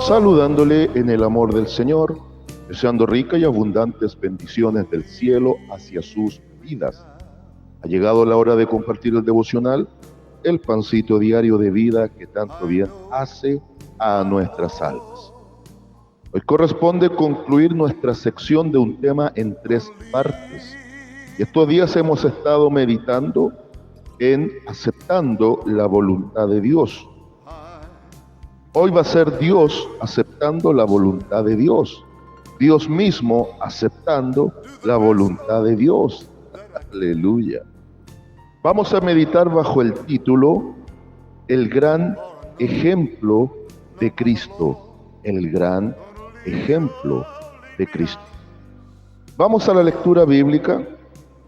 saludándole en el amor del Señor, deseando ricas y abundantes bendiciones del cielo hacia sus vidas. Ha llegado la hora de compartir el devocional, el pancito diario de vida que tanto bien hace a nuestras almas. Hoy corresponde concluir nuestra sección de un tema en 3 partes. Y estos días hemos estado meditando en aceptando la voluntad de Dios. Hoy va a ser Dios aceptando la voluntad de Dios. Dios mismo aceptando la voluntad de Dios. Aleluya. Vamos a meditar bajo el título El gran ejemplo de Cristo. El gran ejemplo de Cristo. Vamos a la lectura bíblica.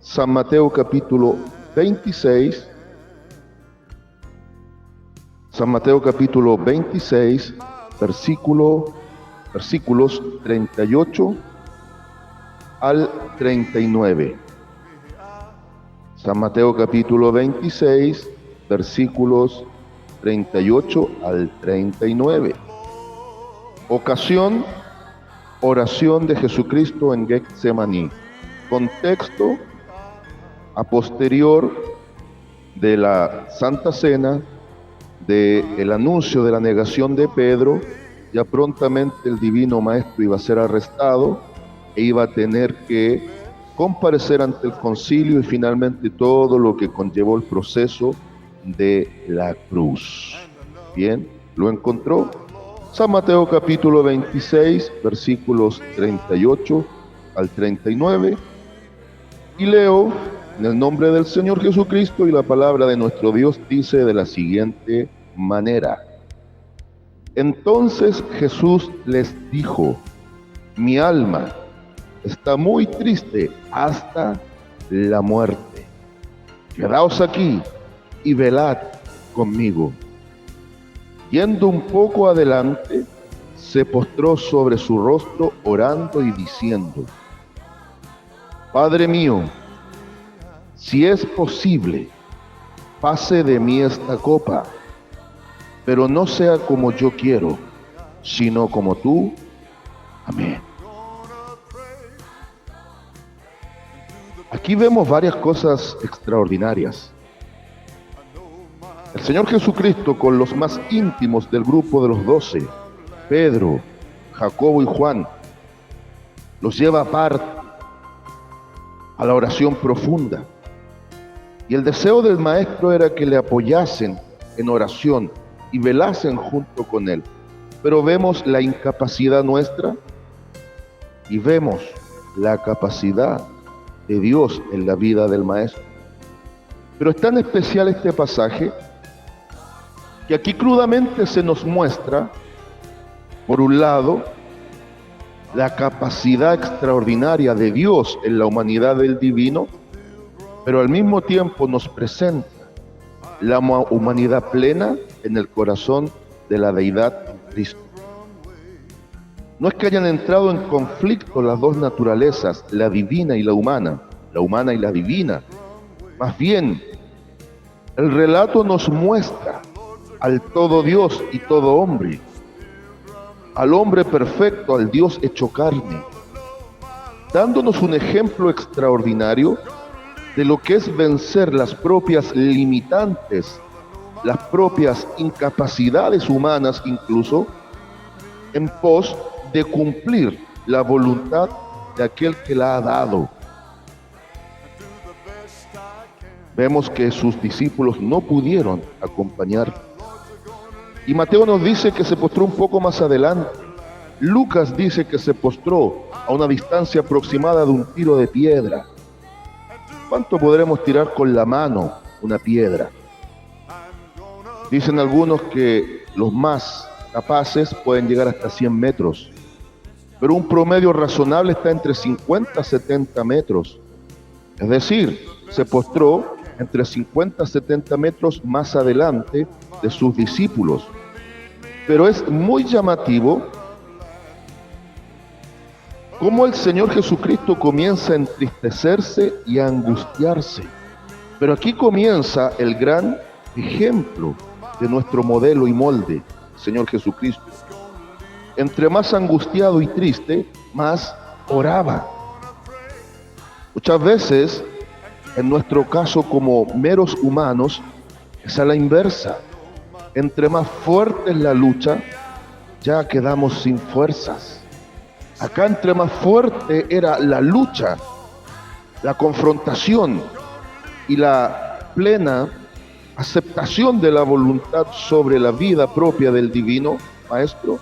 San Mateo capítulo 26. San Mateo capítulo 26, versículos 38 al 39. San Mateo capítulo 26, versículos 38 al 39. Ocasión, oración de Jesucristo en Getsemaní. Contexto, a posterior de la Santa Cena, del anuncio de la negación de Pedro, ya prontamente el divino maestro iba a ser arrestado e iba a tener que comparecer ante el concilio y finalmente todo lo que conllevó el proceso de la cruz. Bien, ¿lo encontró? San Mateo capítulo 26, versículos 38 al 39, y leo en el nombre del Señor Jesucristo, y la palabra de nuestro Dios dice de la siguiente manera. Entonces Jesús les dijo: mi alma está muy triste hasta la muerte. Quedaos aquí y velad conmigo. Yendo un poco adelante, se postró sobre su rostro orando y diciendo: Padre mío, si es posible, pase de mí esta copa, pero no sea como yo quiero, sino como tú. Amén. Aquí vemos varias cosas extraordinarias. El Señor Jesucristo, con los más íntimos del grupo de los 12, Pedro, Jacobo y Juan, los lleva aparte a la oración profunda. Y el deseo del Maestro era que le apoyasen en oración y velasen junto con Él. Pero vemos la incapacidad nuestra y vemos la capacidad de Dios en la vida del Maestro. Pero es tan especial este pasaje que aquí crudamente se nos muestra, por un lado, la capacidad extraordinaria de Dios en la humanidad del divino, pero al mismo tiempo nos presenta la humanidad plena en el corazón de la deidad en Cristo. No es que hayan entrado en conflicto las dos naturalezas, la divina y la humana y la divina. Más bien, el relato nos muestra al todo Dios y todo hombre, al hombre perfecto, al Dios hecho carne, dándonos un ejemplo extraordinario de lo que es vencer las propias limitantes, las propias incapacidades humanas incluso, en pos de cumplir la voluntad de aquel que la ha dado. Vemos que sus discípulos no pudieron acompañar. Y Mateo nos dice que se postró un poco más adelante. Lucas dice que se postró a una distancia aproximada de un tiro de piedra. ¿Cuánto podremos tirar con la mano una piedra? Dicen algunos que los más capaces pueden llegar hasta 100 metros, pero un promedio razonable está entre 50 a 70 metros. Es decir, se postró entre 50 a 70 metros más adelante de sus discípulos. Pero es muy llamativo cómo el Señor Jesucristo comienza a entristecerse y a angustiarse. Pero aquí comienza el gran ejemplo de nuestro modelo y molde. Señor Jesucristo. Entre más angustiado y triste, más oraba. Muchas veces, en nuestro caso como meros humanos, es a la inversa. Entre más fuerte es la lucha, ya quedamos sin fuerzas. Acá entre más fuerte era la lucha, la confrontación y la plena aceptación de la voluntad sobre la vida propia del divino Maestro,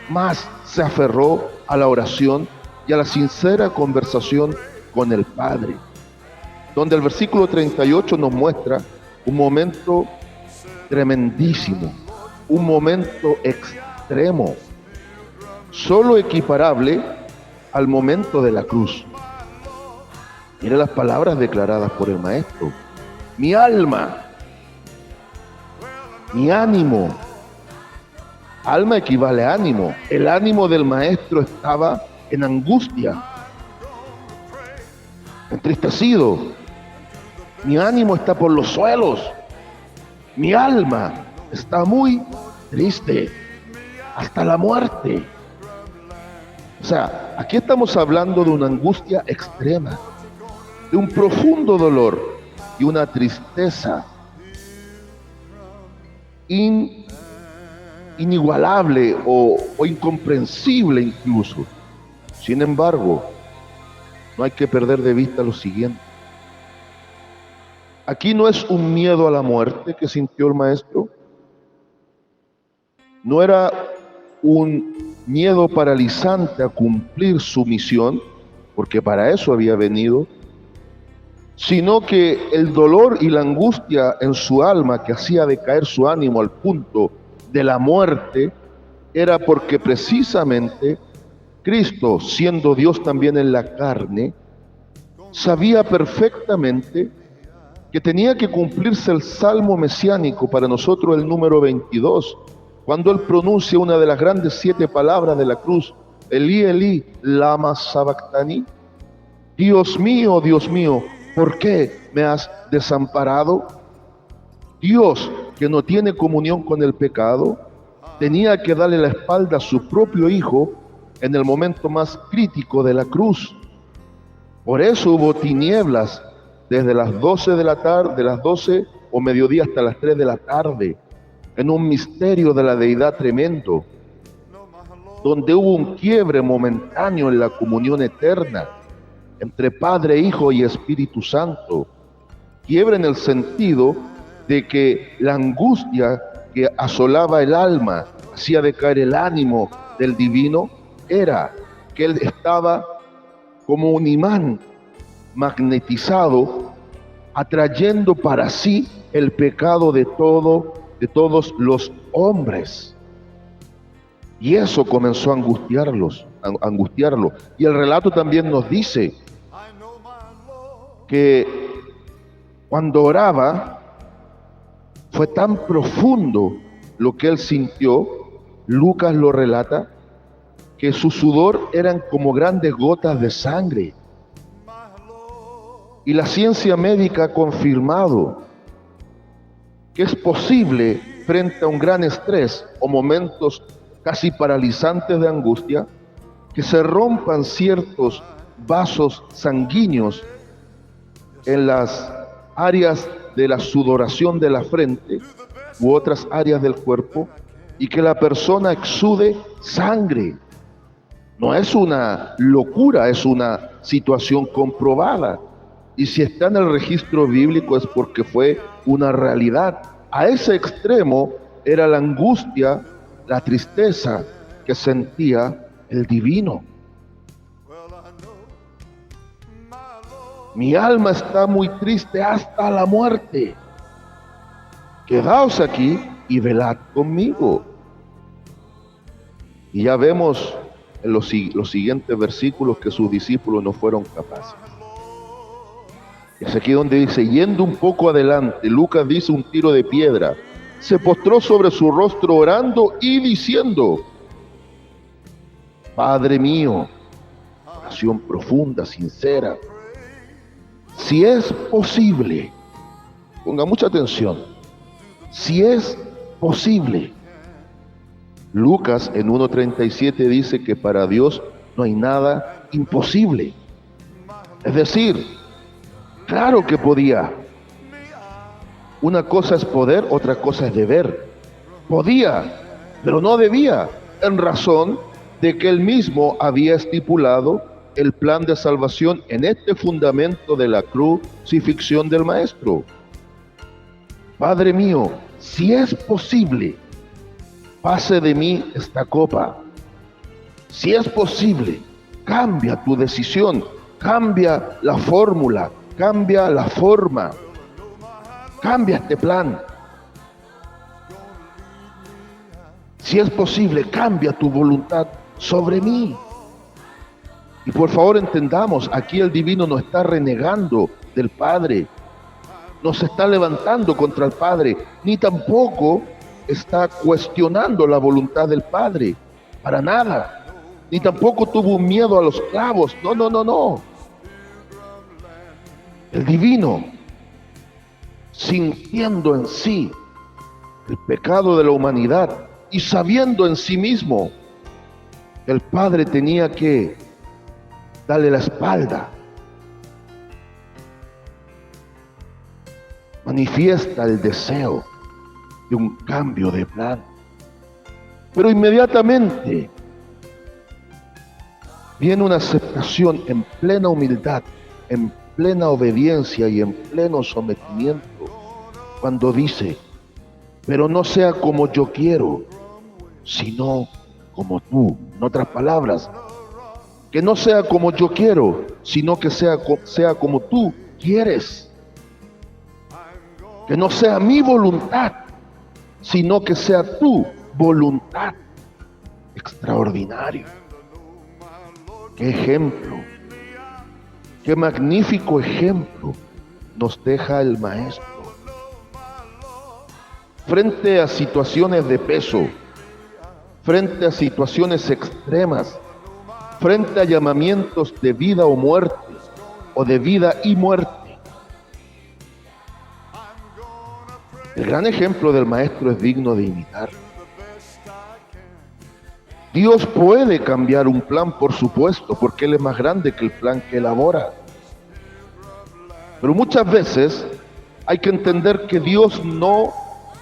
más se aferró a la oración y a la sincera conversación con el Padre, donde el versículo 38 nos muestra un momento tremendísimo, un momento extremo, solo equiparable al momento de la cruz. Mira las palabras declaradas por el Maestro: mi alma, mi ánimo. Alma equivale a ánimo. El ánimo del Maestro estaba en angustia, entristecido. Mi ánimo está por los suelos. Mi alma está muy triste, hasta la muerte. O sea, aquí estamos hablando de una angustia extrema, de un profundo dolor y una tristeza inigualable o incomprensible incluso. Sin embargo, no hay que perder de vista lo siguiente. Aquí no es un miedo a la muerte que sintió el Maestro. No era un miedo paralizante a cumplir su misión, porque para eso había venido, sino que el dolor y la angustia en su alma que hacía decaer su ánimo al punto de la muerte, era porque precisamente Cristo, siendo Dios también en la carne, sabía perfectamente que tenía que cumplirse el salmo mesiánico, para nosotros el número 22, cuando Él pronuncia una de las grandes 7 palabras de la cruz: Elí, Elí, lama sabactani. Dios mío, ¿por qué me has desamparado? Dios, que no tiene comunión con el pecado, tenía que darle la espalda a su propio Hijo en el momento más crítico de la cruz. Por eso hubo tinieblas desde las 12 de la tarde, de las 12 o mediodía hasta las 3 de la tarde, en un misterio de la deidad tremendo, donde hubo un quiebre momentáneo en la comunión eterna entre Padre, Hijo y Espíritu Santo. Quiebre en el sentido de que la angustia que asolaba el alma, hacía decaer el ánimo del divino, era que Él estaba como un imán magnetizado, atrayendo para sí el pecado de todos los hombres. Y eso comenzó a angustiarlo. Y el relato también nos dice que cuando oraba fue tan profundo lo que él sintió, Lucas lo relata, que su sudor eran como grandes gotas de sangre. Y la ciencia médica ha confirmado que es posible, frente a un gran estrés o momentos casi paralizantes de angustia, que se rompan ciertos vasos sanguíneos en las áreas de la sudoración de la frente u otras áreas del cuerpo, y que la persona exude sangre. No es una locura, es una situación comprobada. Y si está en el registro bíblico es porque fue una realidad. A ese extremo era la angustia, la tristeza que sentía el divino. Mi alma está muy triste hasta la muerte. Quedaos aquí y velad conmigo. Y ya vemos en los siguientes versículos que sus discípulos no fueron capaces. Es aquí donde dice, yendo un poco adelante, Lucas dice un tiro de piedra, se postró sobre su rostro orando y diciendo, Padre mío, oración profunda, sincera, si es posible, ponga mucha atención, si es posible, Lucas en 1:37 dice que para Dios no hay nada imposible. Es decir, claro que podía. Una cosa es poder, otra cosa es deber. Podía, pero no debía, en razón de que él mismo había estipulado el plan de salvación en este fundamento de la crucifixión del Maestro. Padre mío, si es posible, pase de mí esta copa. Si es posible, cambia tu decisión, cambia la fórmula, cambia la forma, cambia este plan. Si es posible, cambia tu voluntad sobre mí. Y por favor entendamos, aquí el divino no está renegando del Padre, no se está levantando contra el Padre, ni tampoco está cuestionando la voluntad del Padre, para nada, ni tampoco tuvo un miedo a los clavos, no. El divino, sintiendo en sí el pecado de la humanidad y sabiendo en sí mismo que el Padre tenía que darle la espalda, manifiesta el deseo de un cambio de plan. Pero inmediatamente viene una aceptación en plena humildad, en plena obediencia y en pleno sometimiento, cuando dice: pero no sea como yo quiero, sino como tú. En otras palabras, que no sea como yo quiero, sino que sea como tú quieres. Que no sea mi voluntad, sino que sea tu voluntad. Extraordinario. Qué ejemplo, qué magnífico ejemplo nos deja el Maestro. Frente a situaciones de peso, frente a situaciones extremas, frente a llamamientos de vida o muerte, o de vida y muerte, el gran ejemplo del Maestro es digno de imitar. Dios puede cambiar un plan, por supuesto, porque Él es más grande que el plan que elabora. Pero muchas veces hay que entender que Dios no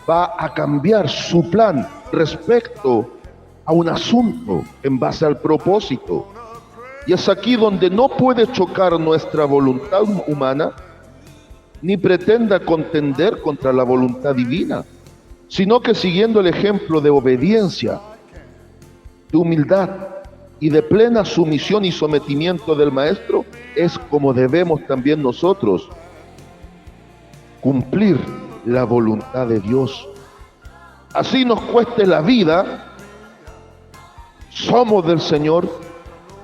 va a cambiar su plan respecto a un asunto en base al propósito. Y es aquí donde no puede chocar nuestra voluntad humana, ni pretenda contender contra la voluntad divina, sino que siguiendo el ejemplo de obediencia, de humildad y de plena sumisión y sometimiento del Maestro, es como debemos también nosotros cumplir la voluntad de Dios. Así nos cueste la vida, somos del Señor,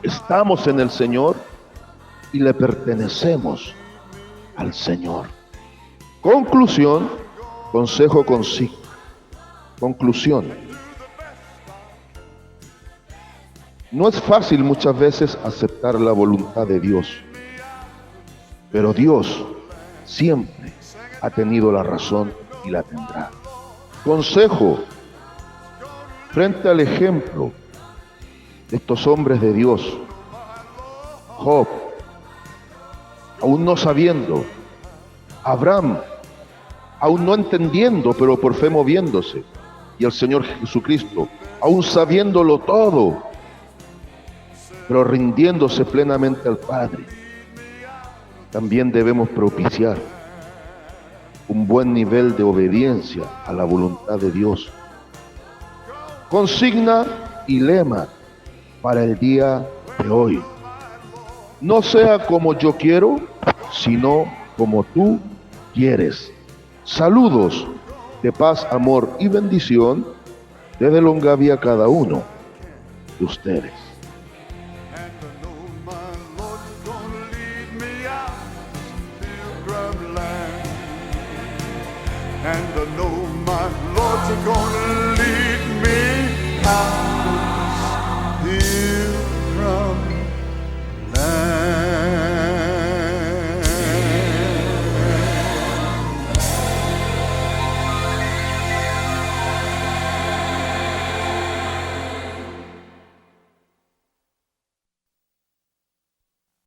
estamos en el Señor y le pertenecemos al Señor. Conclusión, consejo consigna. Conclusión. No es fácil muchas veces aceptar la voluntad de Dios, pero Dios siempre ha tenido la razón y la tendrá. Consejo, frente al ejemplo de estos hombres de Dios, Job, aún no sabiendo, Abraham, aún no entendiendo, pero por fe moviéndose, y el Señor Jesucristo, aún sabiéndolo todo, pero rindiéndose plenamente al Padre. También debemos propiciar un buen nivel de obediencia a la voluntad de Dios. Consigna y lema para el día de hoy: no sea como yo quiero, sino como tú quieres. Saludos de paz, amor y bendición desde Longavia a cada uno de ustedes.